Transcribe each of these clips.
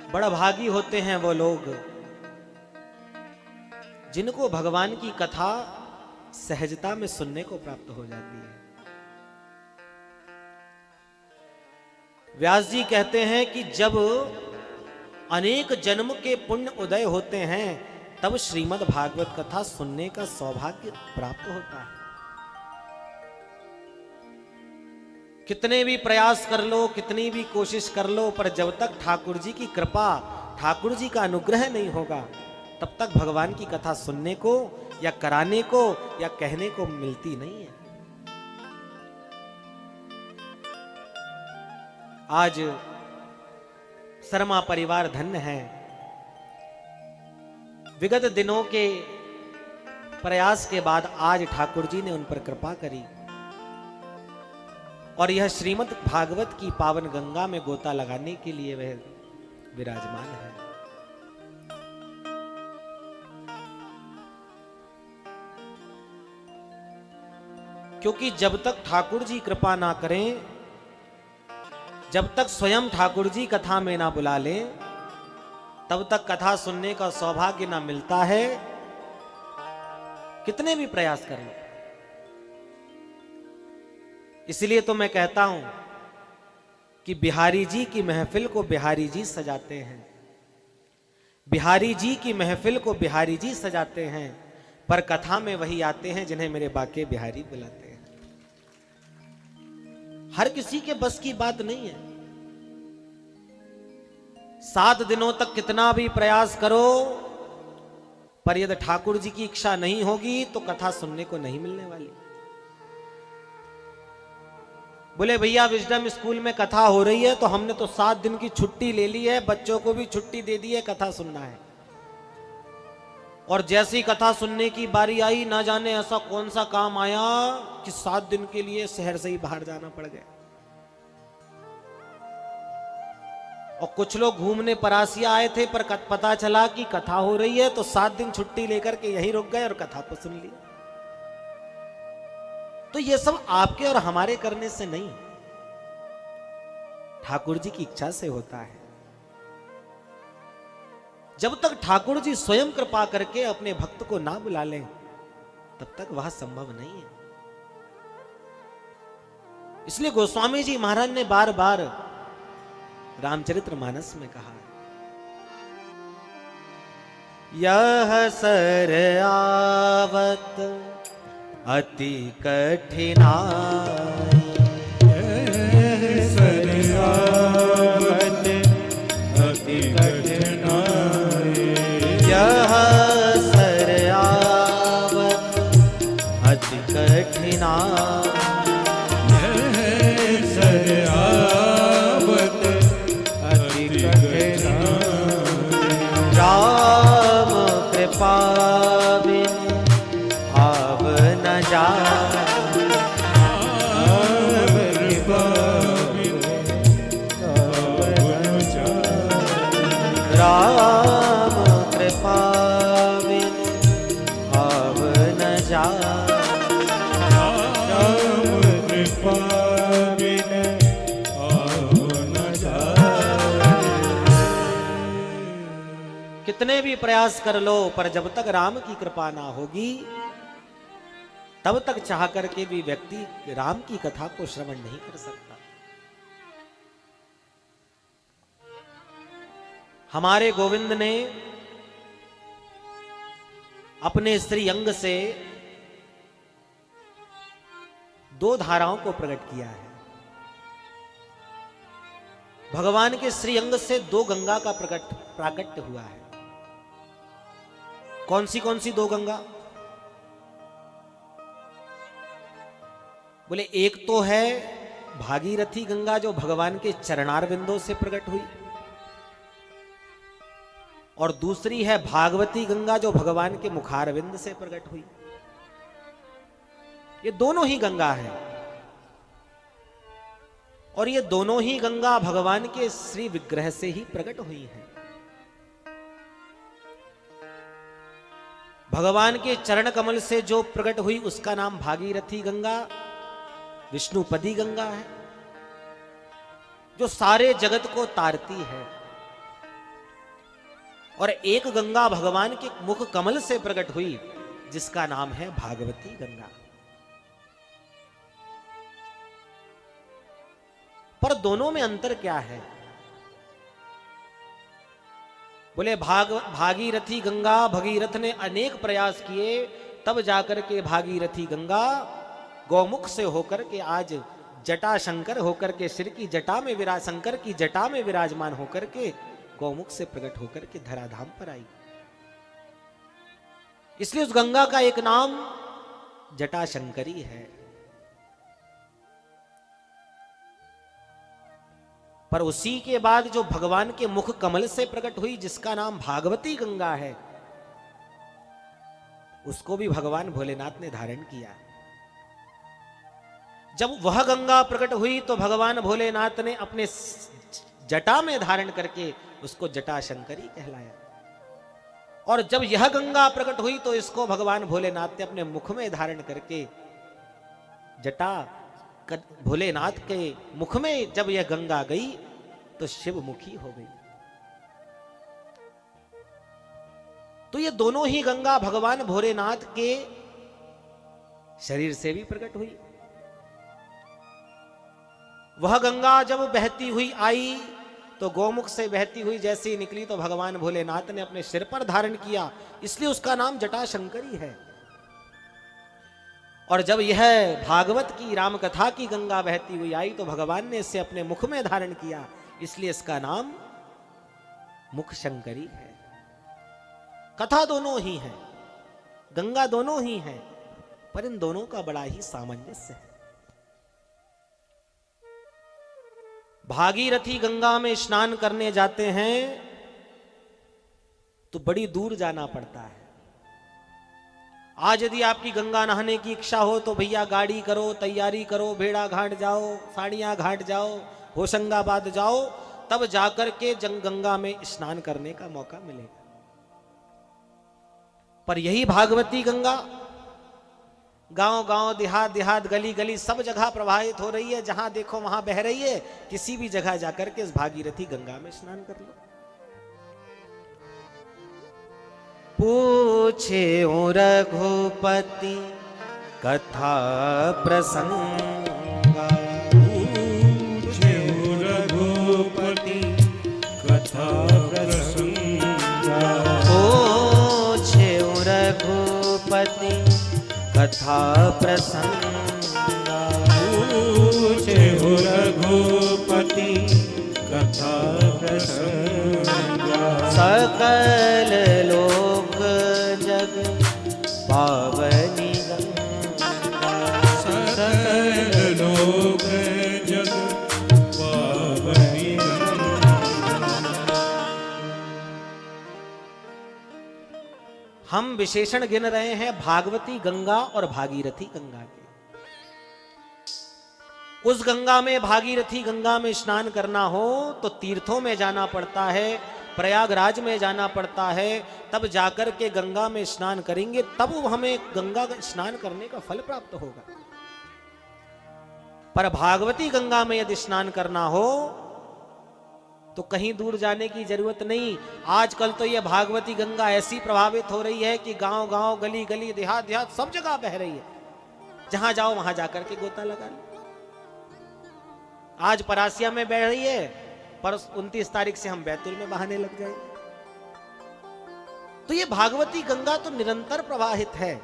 बड़ा भागी होते हैं वो लोग जिनको भगवान की कथा सहजता में सुनने को प्राप्त हो जाती है। व्यास जी कहते हैं कि जब अनेक जन्म के पुण्य उदय होते हैं तब श्रीमद् भागवत कथा सुनने का सौभाग्य प्राप्त होता है। कितने भी प्रयास कर लो, कितनी भी कोशिश कर लो, पर जब तक ठाकुर जी की कृपा, ठाकुर जी का अनुग्रह नहीं होगा तब तक भगवान की कथा सुनने को या कराने को या कहने को मिलती नहीं है। आज शर्मा परिवार धन्य है। विगत दिनों के प्रयास के बाद आज ठाकुर जी ने उन पर कृपा करी और यह श्रीमद् भागवत की पावन गंगा में गोता लगाने के लिए वह विराजमान है। क्योंकि जब तक ठाकुर जी कृपा ना करें, जब तक स्वयं ठाकुर जी कथा में ना बुला लें, तब तक कथा सुनने का सौभाग्य ना मिलता है, कितने भी प्रयास कर लो। इसलिए तो मैं कहता हूं कि बिहारी जी की महफिल को बिहारी जी सजाते हैं, बिहारी जी की महफिल को बिहारी जी सजाते हैं, पर कथा में वही आते हैं जिन्हें मेरे बाके बिहारी बुलाते हैं। हर किसी के बस की बात नहीं है। 7 दिनों तक कितना भी प्रयास करो, पर यदि ठाकुर जी की इच्छा नहीं होगी तो कथा सुनने को नहीं मिलने वाली। बोले भैया विजडम स्कूल में कथा हो रही है तो हमने तो 7 दिन की छुट्टी ले ली है, बच्चों को भी छुट्टी दे दी है, कथा सुनना है। और जैसी कथा सुनने की बारी आई, ना जाने ऐसा कौन सा काम आया कि 7 दिन के लिए शहर से ही बाहर जाना पड़ गया। और कुछ लोग घूमने परासिया आए थे, पर पता चला कि कथा हो रही है तो 7 दिन छुट्टी लेकर के यहीं रुक गए और कथा को सुन ली। तो ये सब आपके और हमारे करने से नहीं, ठाकुर जी की इच्छा से होता है। जब तक ठाकुर जी स्वयं कृपा करके अपने भक्त को ना बुला लें तब तक वह संभव नहीं है। इसलिए गोस्वामी जी महाराज ने बार बार रामचरितमानस में कहा, यह सर आवत अति कठिनाई, सर आवत अति कठिनाई, यह सर आवत अति कठिनाई, सर आवत अति कठिनाई, राम कृपा बिन आव न जाए, राम कृपा बिन आव न जाए, राम कृपा बिन आव न जाए। कितने भी प्रयास कर लो, पर जब तक राम की कृपा ना होगी तब तक चाह करके भी व्यक्ति राम की कथा को श्रवण नहीं कर सकता। हमारे गोविंद ने अपने श्री अंग से 2 धाराओं को प्रकट किया है। भगवान के श्री अंग से 2 गंगा का प्राकट्य हुआ है। कौन सी 2 गंगा? बोले एक तो है भागीरथी गंगा जो भगवान के चरणार बिंदों से प्रकट हुई, और दूसरी है भागवती गंगा जो भगवान के मुखारविंद से प्रकट हुई। ये दोनों ही गंगा है और ये दोनों ही गंगा भगवान के श्री विग्रह से ही प्रकट हुई हैं। भगवान के चरण कमल से जो प्रकट हुई उसका नाम भागीरथी गंगा, विष्णुपदी गंगा है, जो सारे जगत को तारती है। और एक गंगा भगवान के मुख कमल से प्रकट हुई जिसका नाम है भागवती गंगा। पर दोनों में अंतर क्या है? बोले भागीरथी गंगा, भगीरथ ने अनेक प्रयास किए तब जाकर के भागीरथी गंगा गौमुख से होकर के आज जटा शंकर होकर के सिर की जटा में विराज, शंकर की जटा में विराजमान होकर के गौमुख से प्रकट होकर के धराधाम पर आई। इसलिए उस गंगा का एक नाम जटा शंकरी है। पर उसी के बाद जो भगवान के मुख कमल से प्रकट हुई जिसका नाम भागवती गंगा है, उसको भी भगवान भोलेनाथ ने धारण किया। जब वह गंगा प्रकट हुई तो भगवान भोलेनाथ ने अपने जटा में धारण करके उसको जटा शंकरी कहलाया। और जब यह गंगा प्रकट हुई तो इसको भगवान भोलेनाथ ने अपने मुख में धारण करके जटा भोलेनाथ के मुख में जब यह गंगा गई तो शिव मुखी हो गई। तो ये दोनों ही गंगा भगवान भोलेनाथ के शरीर से भी प्रकट हुई। वह गंगा जब बहती हुई आई तो गौमुख से बहती हुई जैसे ही निकली तो भगवान भोलेनाथ ने अपने सिर पर धारण किया, इसलिए उसका नाम जटा शंकरी है। और जब यह भागवत की राम कथा की गंगा बहती हुई आई तो भगवान ने इसे अपने मुख में धारण किया, इसलिए इसका नाम मुख शंकरी है। कथा दोनों ही है, गंगा दोनों ही है, पर इन दोनों का बड़ा ही सामंजस्य है। भागीरथी गंगा में स्नान करने जाते हैं तो बड़ी दूर जाना पड़ता है। आज यदि आपकी गंगा नहाने की इच्छा हो तो भैया गाड़ी करो, तैयारी करो, भेड़ा घाट जाओ, साड़ियां घाट जाओ, होशंगाबाद जाओ, तब जाकर के गंगा में स्नान करने का मौका मिलेगा। पर यही भागवती गंगा गांव गांव, देहात देहात, गली गली सब जगह प्रवाहित हो रही है। जहां देखो वहां बह रही है। किसी भी जगह जाकर के इस भागीरथी गंगा में स्नान कर लो। पूछे रघुपति कथा प्रसंगा, पूछे रघुपति कथा प्रसंगा, पूछे रघुपति कथा प्रसंगा, पूछे रघुपति कथा प्रसंगा, सकल लोक जग पावनी गंगा, सकल लोक जग पावनी गंगा। हम विशेषण गिन रहे हैं भागवती गंगा और भागीरथी गंगा के। उस गंगा में, भागीरथी गंगा में स्नान करना हो तो तीर्थों में जाना पड़ता है, प्रयागराज में जाना पड़ता है, तब जाकर के गंगा में स्नान करेंगे, तब हमें गंगा स्नान करने का फल प्राप्त होगा। पर भागवती गंगा में यदि स्नान करना हो तो कहीं दूर जाने की जरूरत नहीं। आजकल तो यह भागवती गंगा ऐसी प्रभावित हो रही है कि गांव गांव, गली गली, देहात देहात सब जगह बह रही है। जहां जाओ वहां जाकर के गोता लगा लो। आज परासिया में बह रही है, पर 29 तारीख से हम बैतूल में बहाने लग जाएंगे। तो ये भागवती गंगा तो निरंतर प्रवाहित है।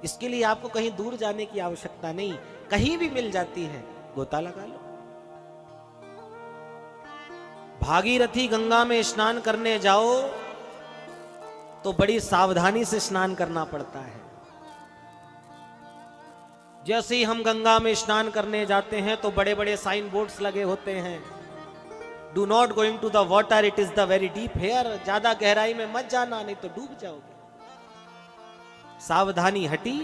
इसके लिए आपको कहीं दूर जाने की आवश्यकता नहीं, कहीं भी मिल जाती है, गोता लगा लो। भागीरथी गंगा में स्नान करने जाओ तो बड़ी सावधानी से स्नान करना पड़ता है। जैसे ही हम गंगा में स्नान करने जाते हैं तो बड़े बड़े साइन बोर्ड्स लगे होते हैं, do not going to the water, it is the very deep here. ज्यादा गहराई में मत जाना, नहीं तो डूब जाओगे। सावधानी हटी,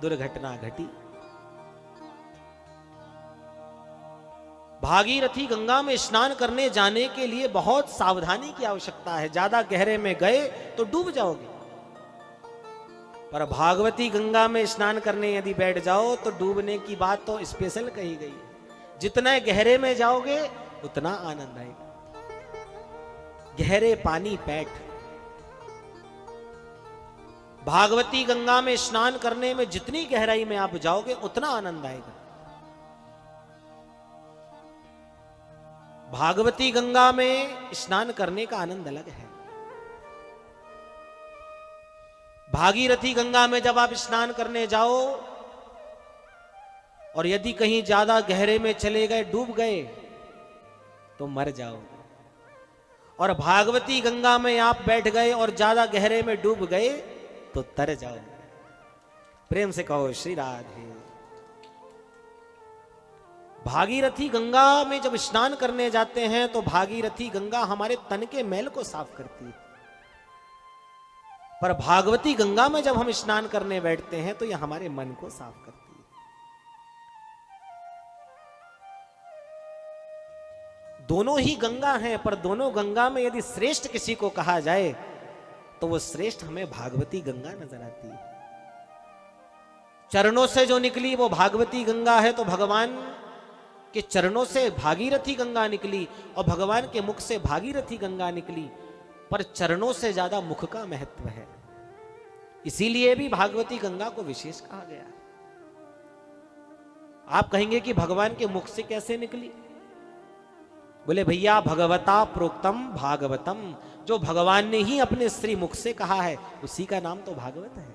दुर्घटना घटी। भागीरथी गंगा में स्नान करने जाने के लिए बहुत सावधानी की आवश्यकता है। ज्यादा गहरे में गए तो डूब जाओगे। पर भागवती गंगा में स्नान करने यदि बैठ जाओ तो डूबने की बात तो स्पेशल कही गई है। जितना गहरे में जाओगे उतना आनंद आएगा। गहरे पानी पैठ। भागवती गंगा में स्नान करने में जितनी गहराई में आप जाओगे उतना आनंद आएगा। भागवती गंगा में स्नान करने का आनंद अलग है। भागीरथी गंगा में जब आप स्नान करने जाओ और यदि कहीं ज्यादा गहरे में चले गए, डूब गए, तो मर जाओगे। और भागवती गंगा में आप बैठ गए और ज्यादा गहरे में डूब गए तो तर जाओगे। प्रेम से कहो श्री राधे। भागीरथी गंगा में जब स्नान करने जाते हैं तो भागीरथी गंगा हमारे तन के मैल को साफ करती है, पर भागवती गंगा में जब हम स्नान करने बैठते हैं तो यह हमारे मन को साफ करती है। दोनों ही गंगा हैं, पर दोनों गंगा में यदि श्रेष्ठ किसी को कहा जाए तो वो श्रेष्ठ हमें भागवती गंगा नजर आती है। चरणों से जो निकली वो भागवती गंगा है, तो भगवान के चरणों से भागीरथी गंगा निकली और भगवान के मुख से भागीरथी गंगा निकली, पर चरणों से ज्यादा मुख का महत्व है। इसीलिए भी भागवती गंगा को विशेष कहा गया। आप कहेंगे कि भगवान के मुख से कैसे निकली? बोले भैया, भगवता प्रोक्तम भागवतम, जो भगवान ने ही अपने श्री मुख से कहा है उसी का नाम तो भागवत है।